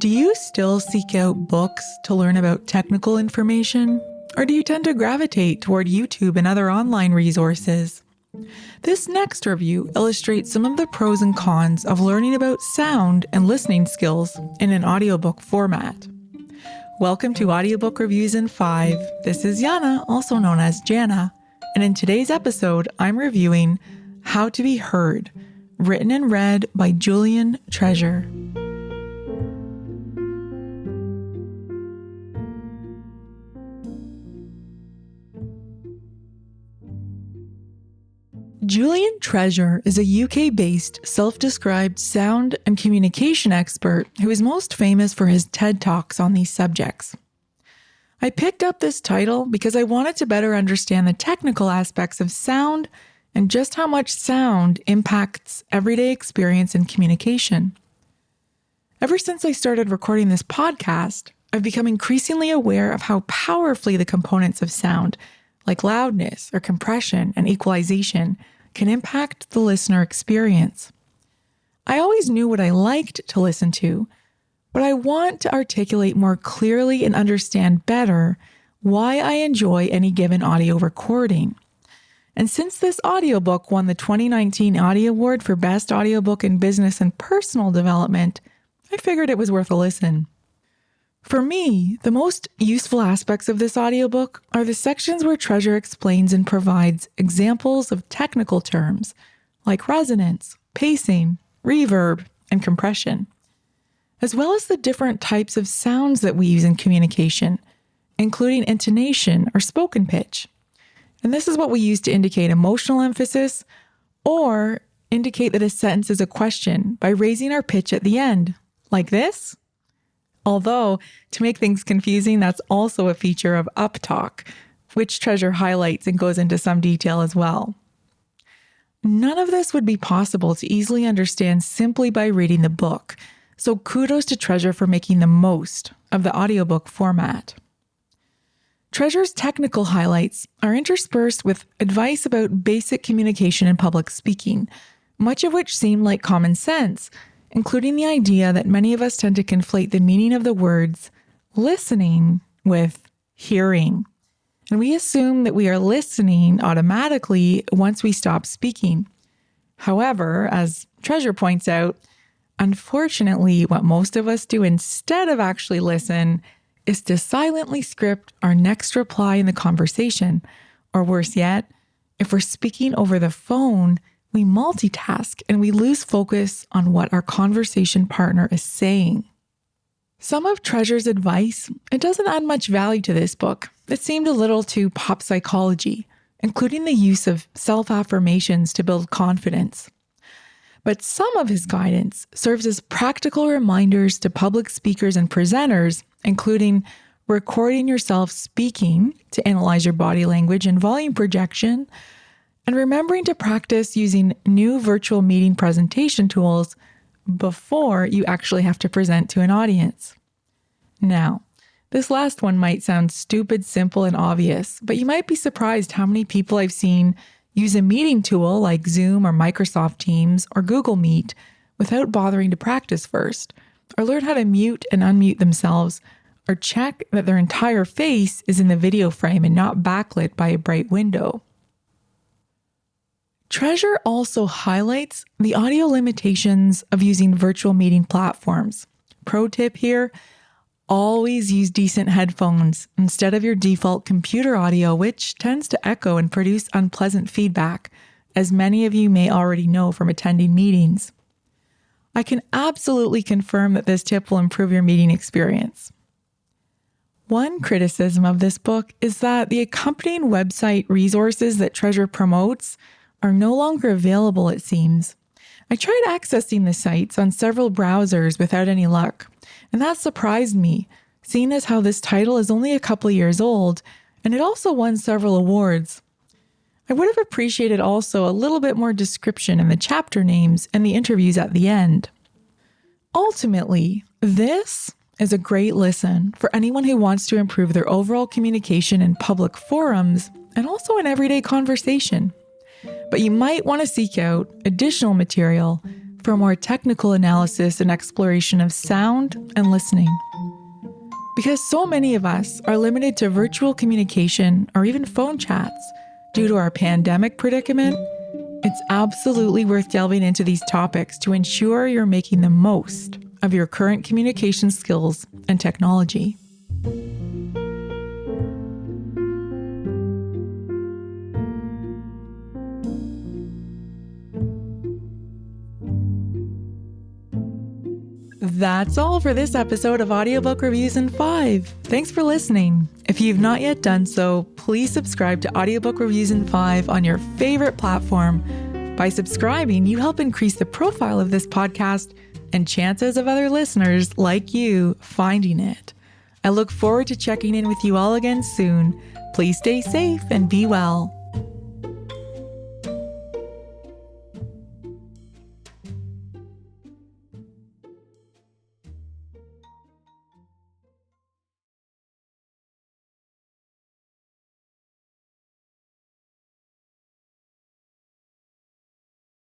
Do you still seek out books to learn about technical information? Or do you tend to gravitate toward YouTube and other online resources? This next review illustrates some of the pros and cons of learning about sound and listening skills in an audiobook format. Welcome to Audiobook Reviews in 5. This is Yana, also known as Jana, and in today's episode, I'm reviewing How to Be Heard, written and read by Julian Treasure. Julian Treasure is a UK-based, self-described sound and communication expert who is most famous for his TED Talks on these subjects. I picked up this title because I wanted to better understand the technical aspects of sound and just how much sound impacts everyday experience and communication. Ever since I started recording this podcast, I've become increasingly aware of how powerfully the components of sound, like loudness or compression and equalization, can impact the listener experience. I always knew what I liked to listen to, but I want to articulate more clearly and understand better why I enjoy any given audio recording. And since this audiobook won the 2019 Audie Award for Best Audiobook in Business and Personal Development, I figured it was worth a listen. For me, the most useful aspects of this audiobook are the sections where Treasure explains and provides examples of technical terms like resonance, pacing, reverb, and compression, as well as the different types of sounds that we use in communication, including intonation or spoken pitch. And this is what we use to indicate emotional emphasis or indicate that a sentence is a question by raising our pitch at the end, like this. Although, to make things confusing, that's also a feature of uptalk, which Treasure highlights and goes into some detail as well. None of this would be possible to easily understand simply by reading the book, so kudos to Treasure for making the most of the audiobook format. Treasure's technical highlights are interspersed with advice about basic communication and public speaking, much of which seem like common sense, including the idea that many of us tend to conflate the meaning of the words listening with hearing. And we assume that we are listening automatically once we stop speaking. However, as Treasure points out, unfortunately, what most of us do instead of actually listen is to silently script our next reply in the conversation. Or worse yet, if we're speaking over the phone, we multitask and we lose focus on what our conversation partner is saying. Some of Treasure's advice, it doesn't add much value to this book. It seemed a little too pop psychology, including the use of self-affirmations to build confidence. But some of his guidance serves as practical reminders to public speakers and presenters, including recording yourself speaking to analyze your body language and volume projection, and remembering to practice using new virtual meeting presentation tools before you actually have to present to an audience. Now, this last one might sound stupid, simple, and obvious, but you might be surprised how many people I've seen use a meeting tool like Zoom or Microsoft Teams or Google Meet without bothering to practice first, or learn how to mute and unmute themselves, or check that their entire face is in the video frame and not backlit by a bright window. Treasure also highlights the audio limitations of using virtual meeting platforms. Pro tip here, always use decent headphones instead of your default computer audio, which tends to echo and produce unpleasant feedback, as many of you may already know from attending meetings. I can absolutely confirm that this tip will improve your meeting experience. One criticism of this book is that the accompanying website resources that Treasure promotes are no longer available, it seems. I tried accessing the sites on several browsers without any luck, and that surprised me, seeing as how this title is only a couple years old, and it also won several awards. I would have appreciated also a little bit more description in the chapter names and the interviews at the end. Ultimately, this is a great listen for anyone who wants to improve their overall communication in public forums and also in everyday conversation. But you might want to seek out additional material for more technical analysis and exploration of sound and listening. Because so many of us are limited to virtual communication or even phone chats due to our pandemic predicament, it's absolutely worth delving into these topics to ensure you're making the most of your current communication skills and technology. That's all for this episode of Audiobook Reviews in 5. Thanks for listening. If you've not yet done so, please subscribe to Audiobook Reviews in 5 on your favorite platform. By subscribing, you help increase the profile of this podcast and chances of other listeners like you finding it. I look forward to checking in with you all again soon. Please stay safe and be well.